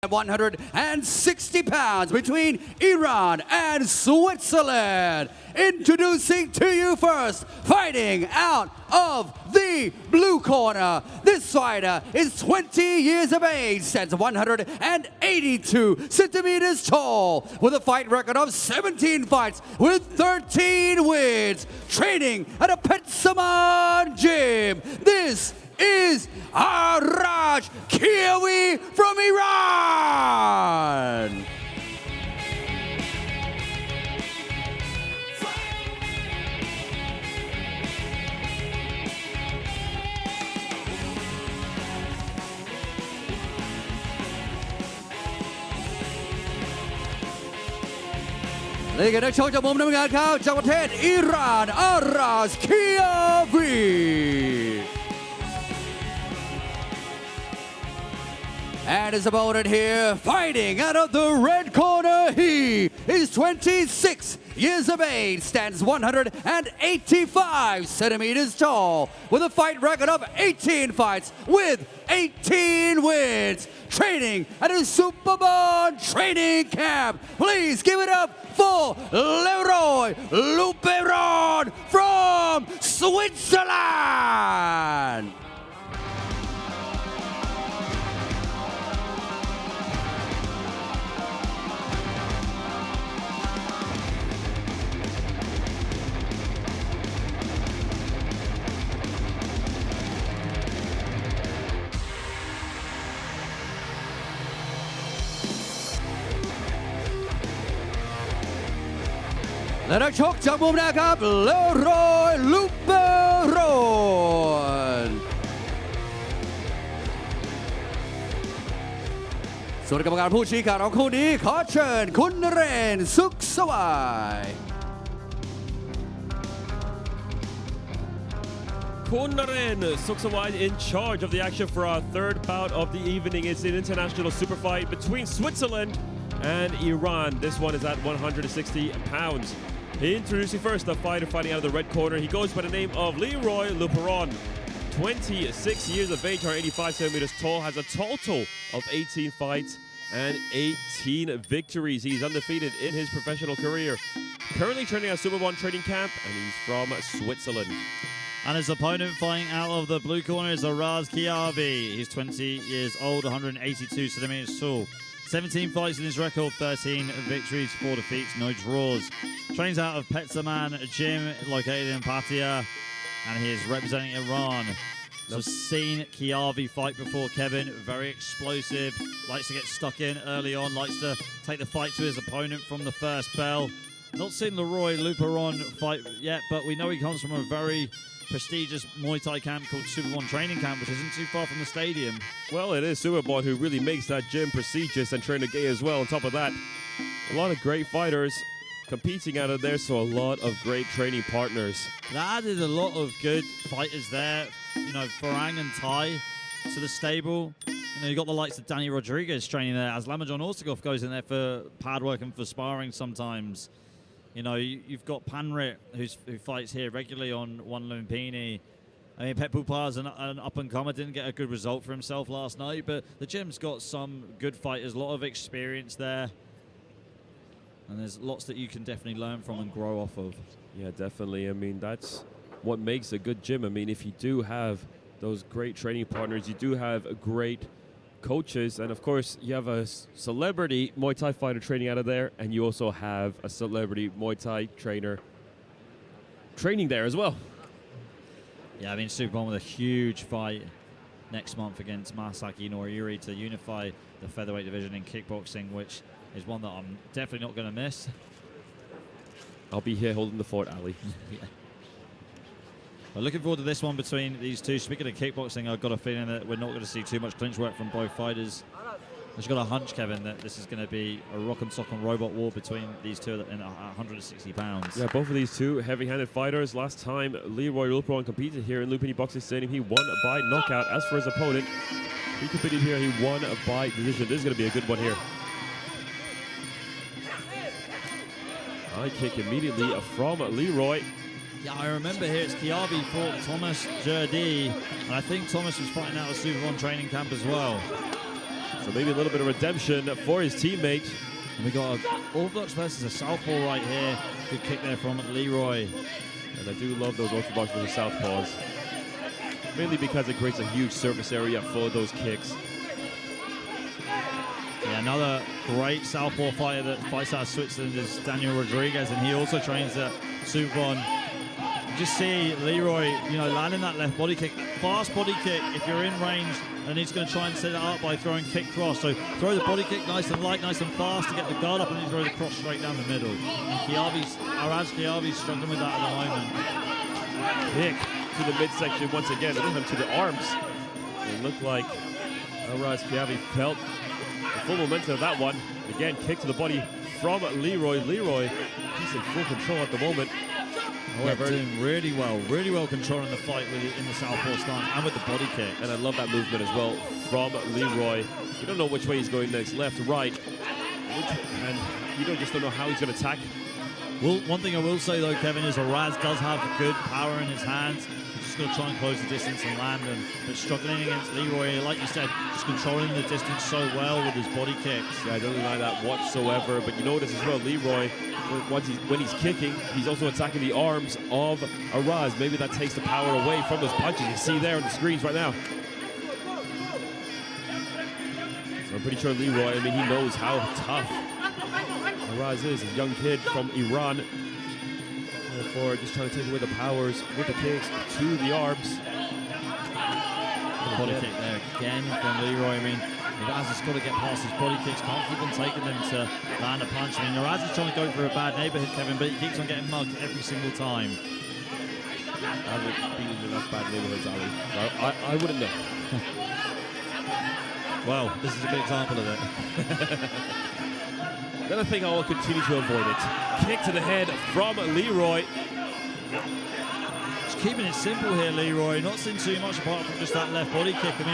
160 pounds between Iran and Switzerland. Introducing to you first, fighting out of the blue corner. This fighter is 20 years of age, stands 182 centimeters tall, with a fight record of 17 fights with 13 wins, training at a Petsaman gym. This is Araz Kiwi from Iran. League of the Show จากมุมน้ำเงินครับจากประเทศอิหร่านอาราสคิอาวี And his opponent here, fighting out of the red corner, he is 26 years of age, stands 185 centimeters tall, with a fight record of 18 fights with 18 wins, training at a Superman training camp. Please give it up for Lwc Super Champ from Switzerland. Let และนักชกจากมุมแดงครับเลอรอยลูเปรอนส่วนกรรมการผู้ชี้ขาดของคู่นี้ขอเชิญคุณนเรนทร์สุขสวัย Kun Naren Suksawai in charge of the action for our third bout of the evening. It's an international super fight between Switzerland and Iran. This one is at 160 pounds. Introducing first the fighter fighting out of the red corner. He goes by the name of Lwc Super Champ. 26 years of age, 185 centimeters tall, has a total of 18 fights and 18 victories. He's undefeated in his professional career. Currently training at Superman training camp, and he's from Switzerland. And his opponent fighting out of the blue corner is Araz Kiwi. He's 20 years old, 182 centimeters tall. 17 fights in his record, 13 victories, 4 defeats, no draws. Trains out of Petsaman Gym, located in Pattaya, and he is representing Iran. So seen Kiwi fight before, Kevin. Very explosive, likes to get stuck in early on, likes to take the fight to his opponent from the first bell. Not seen Lwc Super Champ fight yet, but we know he comes from a very prestigious Muay Thai camp called Superman Training Camp, which isn't too far from the stadium. Well, it is Superman who really makes that gym prestigious and trainer gay as well. On top of that, a lot of great fighters competing out of there, so a lot of great training partners. That added a lot of good fighters there, you know, Farang and Thai to the stable. You know, you got the likes of Danny Rodriguez training there, as Lamajon Orsakov goes in there for pad work and for sparring sometimes. You know, you've got Panrit, who fights here regularly on One Lumpini. I mean, Pet Pupar's an up-and-comer, didn't get a good result for himself last night, but the gym's got some good fighters, a lot of experience there. And there's lots that you can definitely learn from and grow off of. Yeah, definitely. I mean, that's what makes a good gym. I mean, if you do have those great training partners, you do have great coaches, and of course you have a celebrity Muay Thai fighter training out of there, and you also have a celebrity Muay Thai trainer training there as well. Yeah, I mean, Superman with a huge fight next month against Masaki Noriuri to unify the featherweight division in kickboxing, which is one that I'm definitely not going to miss. I'll be here holding the fort, Ali. Yeah. But looking forward to this one between these two. Speaking of kickboxing, I've got a feeling that we're not going to see too much clinch work from both fighters. I've just got a hunch, Kevin, that this is going to be a rock and sock and robot war between these two in 160 pounds. Yeah, both of these two heavy-handed fighters. Last time Lwc Super Champ competed here in Lumpini Boxing Stadium, he won by knockout. As for his opponent, he competed here, he won by decision. This is going to be a good one here. High kick immediately from Lwc. Yeah, I remember here it's Kiwi fought Thomas Jurdi, and I think Thomas was fighting out of Superman training camp as well. So maybe a little bit of redemption for his teammate. And we got Orthodox versus a southpaw right here. Good kick there from Leroy. And I do love those orthodox versus southpaws. Mainly because it creates a huge surface area for those kicks. Yeah, another great southpaw fighter that fights out of Switzerland is Daniel Rodriguez, and he also trains at Superon. Just see Leroy, landing that left body kick, fast body kick. If you're in range, and he's going to try and set it up by throwing kick cross. So throw the body kick nice and light, nice and fast to get the guard up, and then throw the cross straight down the middle. Araz Kiavi's struggling with that at the moment. Kick to the midsection once again, and then to the arms. It looked like Araz Kiavi felt the full momentum of that one. Again, kick to the body from Leroy. Leroy, he's in full control at the moment. However, doing really well controlling the fight in the southpaw stance and with the body kick. And I love that movement as well from Leroy. You don't know which way he's going next, left, right. And you just don't know how he's going to attack. Well, one thing I will say though, Kevin, is Araz does have good power in his hands. He's just going to try and close the distance and land them. But struggling against Leroy, like you said, just controlling the distance so well with his body kicks. Yeah, I don't deny that whatsoever. But you notice as well, Leroy, when he's kicking, he's also attacking the arms of Araz. Maybe that takes the power away from those punches you see there on the screens right now. So I'm pretty sure Leroy, he knows how tough Araz is, a young kid from Iran. Therefore, just trying to take away the powers with the kicks to the arms. Body kick there again from Leroy. Araz has got to get past his body kicks, can't keep on taking them to land a punch. Araz is trying to go for a bad neighborhood, Kevin, but he keeps on getting mugged every single time. I haven't been in enough bad neighborhoods, Ali. I wouldn't know. Well, this is a good example of it. Then I think I will continue to avoid it. Kick to the head from Leroy. Just keeping it simple here, Leroy. Not seeing too much apart from just that left body kick. You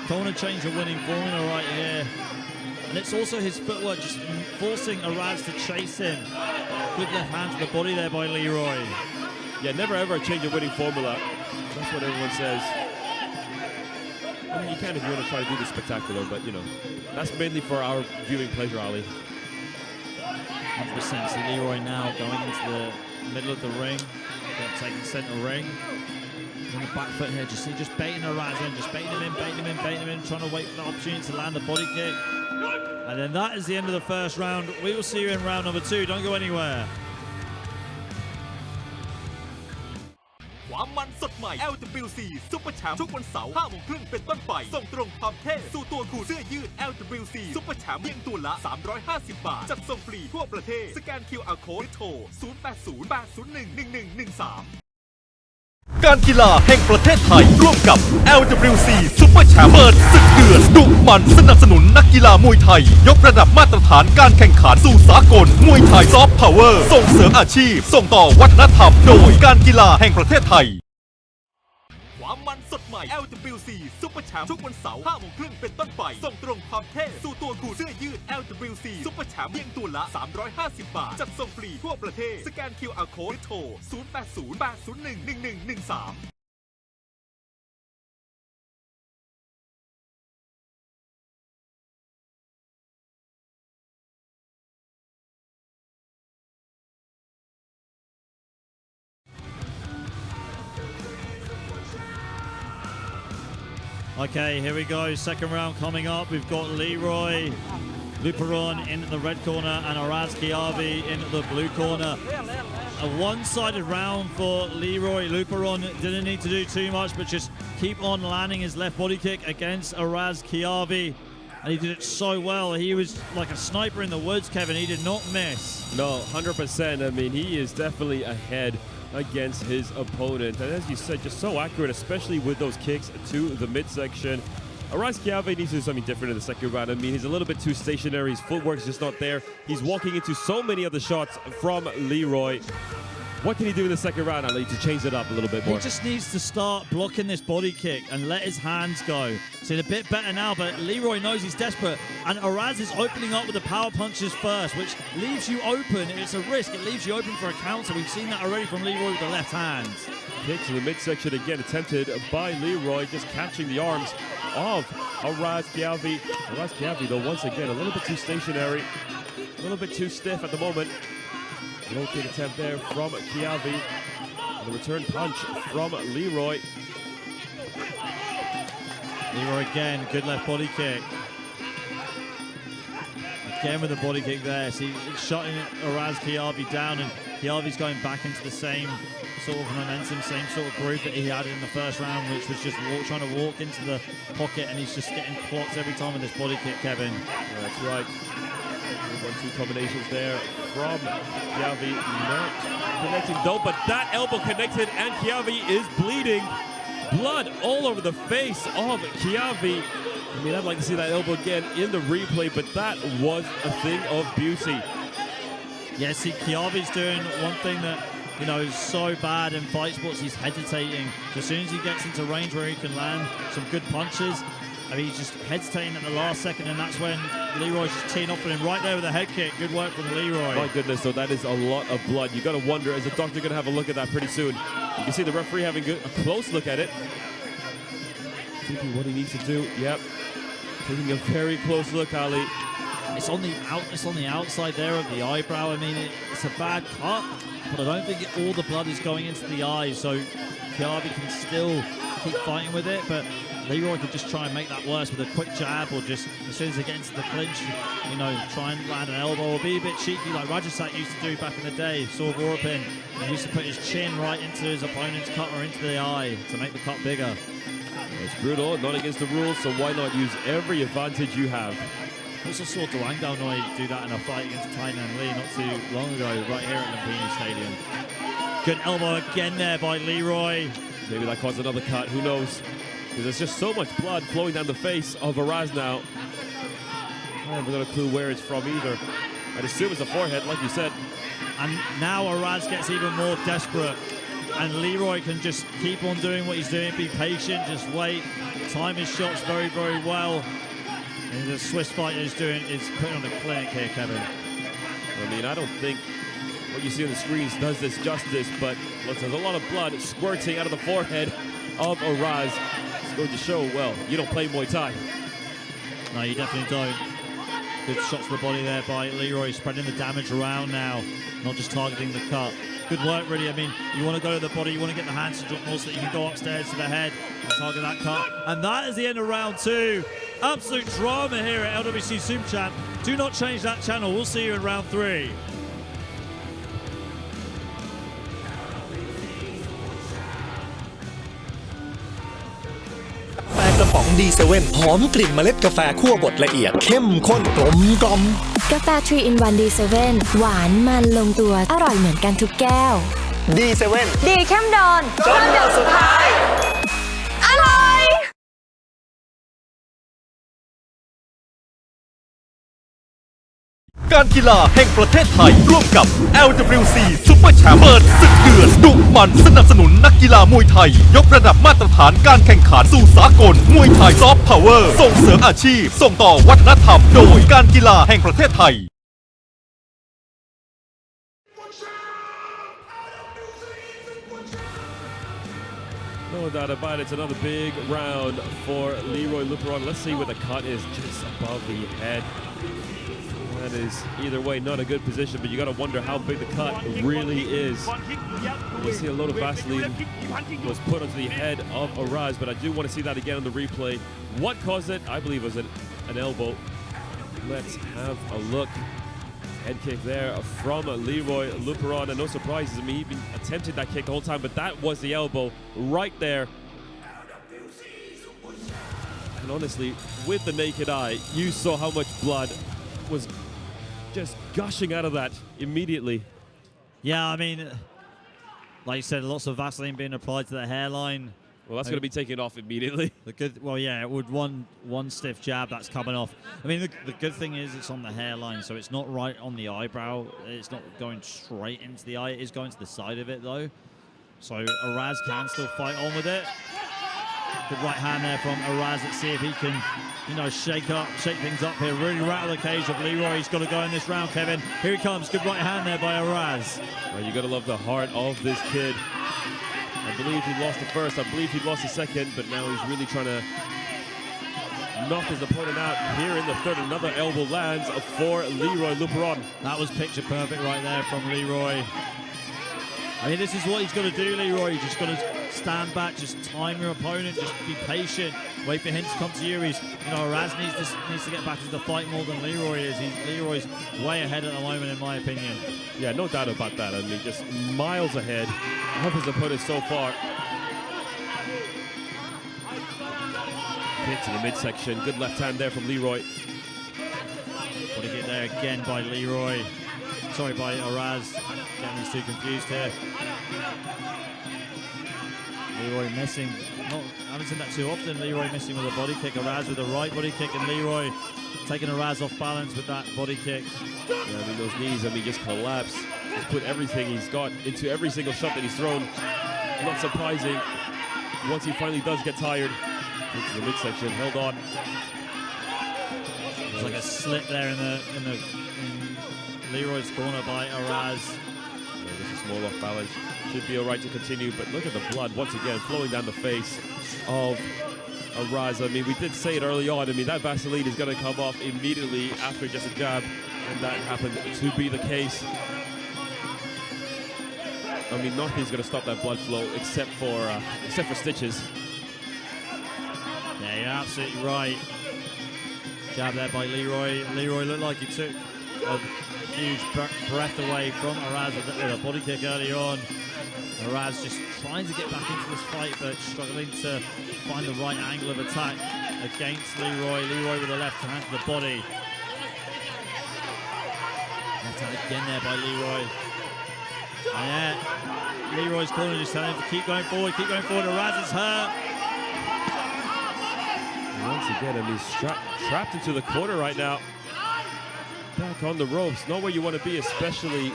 don't want to change the winning formula right here. And it's also his footwork just forcing Araz to chase him. Good left hand to the body there by Leroy. Yeah, never ever change a winning formula. That's what everyone says. You can if you want to try to do the spectacular, but that's mainly for our viewing pleasure, Ali. 100%. See Leroy now going into the middle of the ring, taking center ring. On the back foot here, just baiting Araz in, just baiting him in, trying to wait for the opportunity to land the body kick. And then that is the end of the first round. We will see you in round number 2. Don't go anywhere. ความมันสดใหม่ LWC Super Champ ทุกวันเสาร์ 5 โมงครึ่งเป็นต้นไปส่งตรงความเท่สู่ตัวคุณเสื้อยืด LWC Super Champ เพียงตัวละ 350 บาท จัดส่งฟรีทั่วประเทศ สแกน QR Code โทร 0808011113 การกีฬาแห่งประเทศไทยร่วมกับ LWC Super Champ เปิดศึกเดือดดุมันสนับสนุนนักกีฬามวยไทยยกระดับมาตรฐานการแข่งขันสู่สากลมวยไทยซอฟต์พาวเวอร์ส่งเสริมอาชีพส่งต่อวัฒนธรรมโดยการกีฬาแห่งประเทศไทยความมันสดใหม่ LWC Super Champ ทุกวันเสาร์ 5 โมงครึ่งเป็นต้นไปส่งตรงความเท่สู่ตัวคุณเสื้อยืด LWC Super Champ เพียงตัวละ 350 บาท จัดส่งฟรีทั่วประเทศ สแกน QR Code โทร 0808011113Okay, here we go. Second round coming up. We've got Leroy Luperon in the red corner and Araz Kiavi in the blue corner. A one-sided round for Leroy Luperon. Didn't need to do too much, but just keep on landing his left body kick against Araz Kiavi. And he did it so well. He was like a sniper in the woods, Kevin. He did not miss. No, 100%. He is definitely ahead against his opponent. And as you said, just so accurate, especially with those kicks to the midsection. Araz Kiavi needs to do something different in the second round. He's a little bit too stationary. His footwork is just not there. He's walking into so many of the shots from Leroy. What can he do in the second round, Ali, to change it up a little bit more? He just needs to start blocking this body kick and let his hands go. It's a bit better now, but Leroy knows he's desperate. And Araz is opening up with the power punches first, which leaves you open. It's a risk. It leaves you open for a counter. We've seen that already from Leroy with the left hands. Kick to the midsection again, attempted by Leroy, just catching the arms of Araz Kiavi. Araz Kiavi, though, once again, a little bit too stationary, a little bit too stiff at the moment. Low kick attempt there from Kiavi. The return punch from Leroy. Leroy again, good left body kick. Again with the body kick there. See, it's shutting Araz Kiavi down, and Kiavi's going back into the same sort of momentum, same sort of groove that he had in the first round, which was just trying to walk into the pocket, and he's just getting clocked every time with this body kick, Kevin. Yeah, that's right. 1-2 combinations there from Kiavi, not connecting though, but that elbow connected and Kiavi is bleeding. Blood all over the face of Kiavi. I mean, I'd like to see that elbow again in the replay, but that was a thing of beauty. Yeah, see, Kiavi's doing one thing that, you know, is so bad in fight sports. He's hesitating. So as soon as he gets into range where he can land some good punches, I mean, he's just hesitating at the last second, and that's when Leroy's just teeing off on him right there with a head kick. Good work from Leroy. My goodness, though, that is a lot of blood. You got to wonder, is the doctor going to have a look at that pretty soon? You can see the referee having a close look at it. Thinking what he needs to do. Yep. Taking a very close look, Ali. It's on the outside there of the eyebrow. I mean, it's a bad cut, but I don't think all the blood is going into the eyes. So Kiavi can still keep fighting with it, but Leroy could just try and make that worse with a quick jab, or just as soon as they get into the clinch, you know, try and land an elbow or be a bit cheeky like Rajasat used to do back in the day. Saw Vorapin. He used to put his chin right into his opponent's cut or into the eye to make the cut bigger. It's brutal, not against the rules, so why not use every advantage you have? Also saw Duang Dao Noi do that in a fight against Tainan Lee not too long ago, right here at Lumpini Stadium. Good elbow again there by Leroy. Maybe that caused another cut, who knows? Because there's just so much blood flowing down the face of Araz now. I haven't got a clue where it's from either. I'd assume it's the forehead, like you said. And now Araz gets even more desperate. And Leroy can just keep on doing what he's doing, be patient, just wait, time his shots very, very well. And the Swiss fighter is putting on a clinic here, Kevin. I mean, I don't think what you see on the screens does this justice, but look, there's a lot of blood squirting out of the forehead of Araz. It's going to show, well, you don't play Muay Thai. No, you definitely don't. Good shots to the body there by Leroy, spreading the damage around now, not just targeting the cut. Good work, really. I mean, you want to go to the body, you want to get the hands to drop more so that you can go upstairs to the head and target that cut. And that is the end of round 2. Absolute drama here at Lwc Super Champ. Do not change that channel. We'll see you in round 3. กระป๋องดีเซเว่นหอมกลิ่นเมล็ดกาแฟคั่วบดละเอียดเข้มข้นกลมกล่อมกาแฟ 3 in 1 D7 หวานมันลงตัวอร่อยเหมือนกันทุกแก้ว D7 ดีเข้มโดนจนหยดสุดท้ายอร่อย การกีฬาแห่งประเทศไทยร่วมกับ Lwc Super Champ เปิดศึกเดือดดุมันสนับสนุนนักกีฬามวยไทยยกระดับมาตรฐานการแข่งขันสู่สากลมวยไทยซอฟต์พาวเวอร์ส่งเสริมอาชีพส่งต่อวัฒนธรรมโดยการกีฬาแห่งประเทศไทย No doubt about it, it's another big round for Leroy Luperon. Let's see where the cut is, just above the head. That is, either way, not a good position, but you got to wonder how big the cut really is. You see a load of Vaseline was put onto the head of Araz, but I do want to see that again on the replay. What caused it? I believe it was an elbow. Let's have a look. Head kick there from Leroy Luperon, and no surprises. I mean, he been attempted that kick the whole time, but that was the elbow right there. And honestly, with the naked eye, you saw how much blood was just gushing out of that immediately. Yeah, I mean, like you said, lots of Vaseline being applied to the hairline. Well, that's going to be taken off immediately. The good, well, yeah, it would one stiff jab that's coming off. I mean, the good thing is it's on the hairline, so it's not right on the eyebrow. It's not going straight into the eye. It is going to the side of it, though. So Araz can still fight on with it. Good right hand there from Araz. Let's see if he can, you know, shake things up here. Really rattle the cage of Leroy. He's got to go in this round, Kevin. Here he comes. Good right hand there by Araz. Well, you got to love the heart of this kid. I believe he lost the first. I believe he lost the second, but now he's really trying to knocked his opponent out here in the third. Another elbow lands for Lwc Super Champ. That was picture perfect right there from Leroy. I mean, this is what he's got to do, Leroy. You just got to stand back, just time your opponent, just be patient, wait for him to come to you. Araz needs to get back into the fight more than Leroy is. Leroy's way ahead at the moment, in my opinion. Yeah, no doubt about that. I mean, just miles ahead of his opponent so far. Hit to the midsection. Good left hand there from Leroy. Want to get there again by Leroy. Sorry, by Araz. Getting these two confused here. Leroy missing. I haven't seen that too often. Leroy missing with a body kick. Araz with a right body kick, and Leroy taking Araz off balance with that body kick. Yeah, I mean, those knees, just collapse. He's put everything he's got into every single shot that he's thrown. Not surprising. Once he finally does get tired, into the midsection, held on. There's like a slip there in Leroy's corner by Araz. Yeah, just a small off balance. Should be all right to continue, but look at the blood once again flowing down the face of Araz. I mean, we did say it early on. I mean, that Vaseline is going to come off immediately after just a jab, and that happened to be the case. I mean, nothing's going to stop that blood flow except for stitches. Yeah, you're absolutely right. Jab there by Leroy. Leroy looked like he took a huge breath away from Araz with a body kick early on. Araz just trying to get back into this fight, but struggling to find the right angle of attack against Leroy. Leroy with a left hand to the body. Left hand again there by Leroy. And yeah, Leroy's corner just telling him to keep going forward, keep going forward. Araz is hurt. And once again, I mean, trapped into the corner right now. Back on the ropes, not where you want to be, especially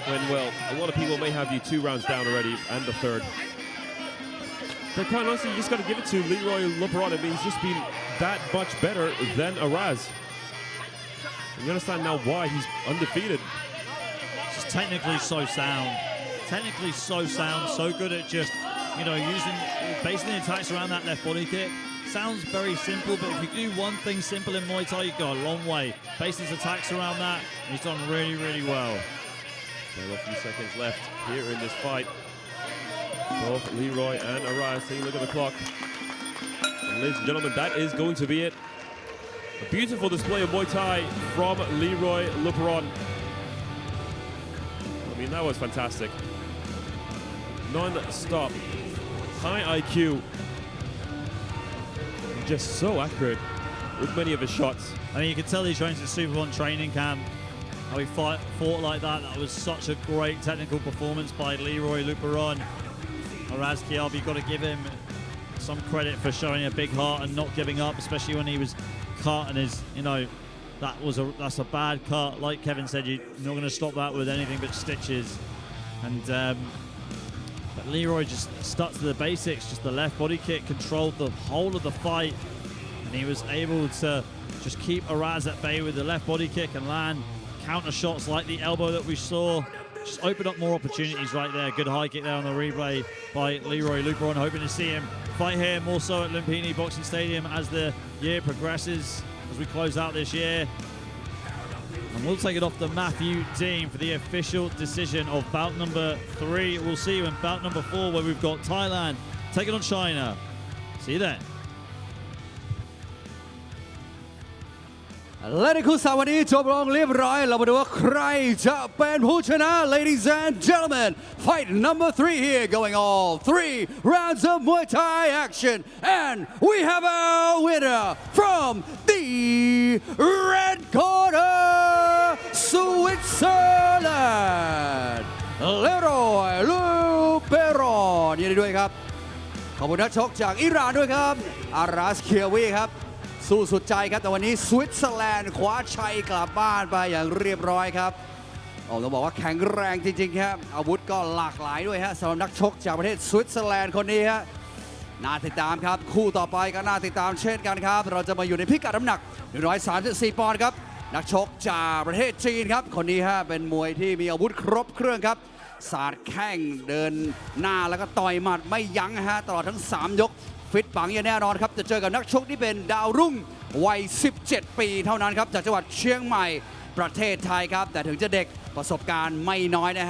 when, well, a lot of people may have you 2 rounds down already, and the third. But quite honestly, you just got to give it to Lwc Super Champ. I mean, he's just been that much better than Araz. You understand now why he's undefeated. Just technically so sound. Technically so sound, so good at just, basing the attacks around that left body kick. Sounds very simple, but if you do one thing simple in Muay Thai, you go a long way. Base his attacks around that, and he's done really, really well. Still a few seconds left here in this fight. Both Leroy and Araz taking a look at the clock. And ladies and gentlemen, that is going to be it. A beautiful display of Muay Thai from Lwc Super Champ. I mean, that was fantastic. Non-stop, high IQ. Just so accurate with many of his shots. I mean, you can tell he trains at Super One training camp. How he fought like that. That was such a great technical performance by Lwc Super Champ. Araz Kiabi, you've got to give him some credit for showing a big heart and not giving up, especially when he was cut and his, that's a bad cut. Like Kevin said, you're not going to stop that with anything but stitches. And but Leroy just stuck to the basics, just the left body kick, controlled the whole of the fight, and he was able to just keep Araz at bay with the left body kick and land counter shots like the elbow that we saw. Just opened up more opportunities right there. Good high kick there on the replay by Lwc Super Champ. Hoping to see him fight here more so at Lumpini Boxing Stadium as the year progresses, as we close out this year. And we'll take it off to Matthew Dean for the official decision of bout number 3. We'll see you in bout number 4, where we've got Thailand taking on China. See you then. และในคู่สามวันนี้จบลงเรียบร้อยเรามาดูว่าใครจะเป็นผู้ชนะ Ladies and gentlemen, fight number 3 here, going all 3 rounds of Muay Thai action, and we have a winner from the red corner, Switzerland, Lwc Super Champ ยินดีด้วยครับขอบคุณนักชกจากอิหร่านด้วยครับอาราสเคียวีครับสู้สุดใจครับแต่วันนี้สวิตเซอร์แลนด์คว้าชัยกลับบ้านไปอย่างเรียบร้อยครับต้องบอกว่าแข็งแรงจริงๆครับอาวุธก็หลากหลายด้วยฮะสำหรับนักชกจากประเทศสวิตเซอร์แลนด์คนนี้ฮะน่าติดตามครับคู่ต่อไปก็น่าติดตามเช่นกันครับเราจะมาอยู่ในพิกัดน้ำหนัก134 ปอนด์ครับนักชกจากประเทศจีนครับคนนี้ฮะเป็นมวยที่มีอาวุธครบเครื่องครับสาดแข้งเดินหน้าแล้วก็ต่อยหมัดไม่ยั้งฮะตลอดทั้ง3 ยก ฟิตปังอย่างแน่นอนครับจะเจอกับนักชกที่เป็นดาวรุ่งวัย 17 ปีเท่านั้นครับจากจังหวัดเชียงใหม่ประเทศไทยครับแต่ถึงจะเด็กประสบการณ์ไม่น้อยนะฮะ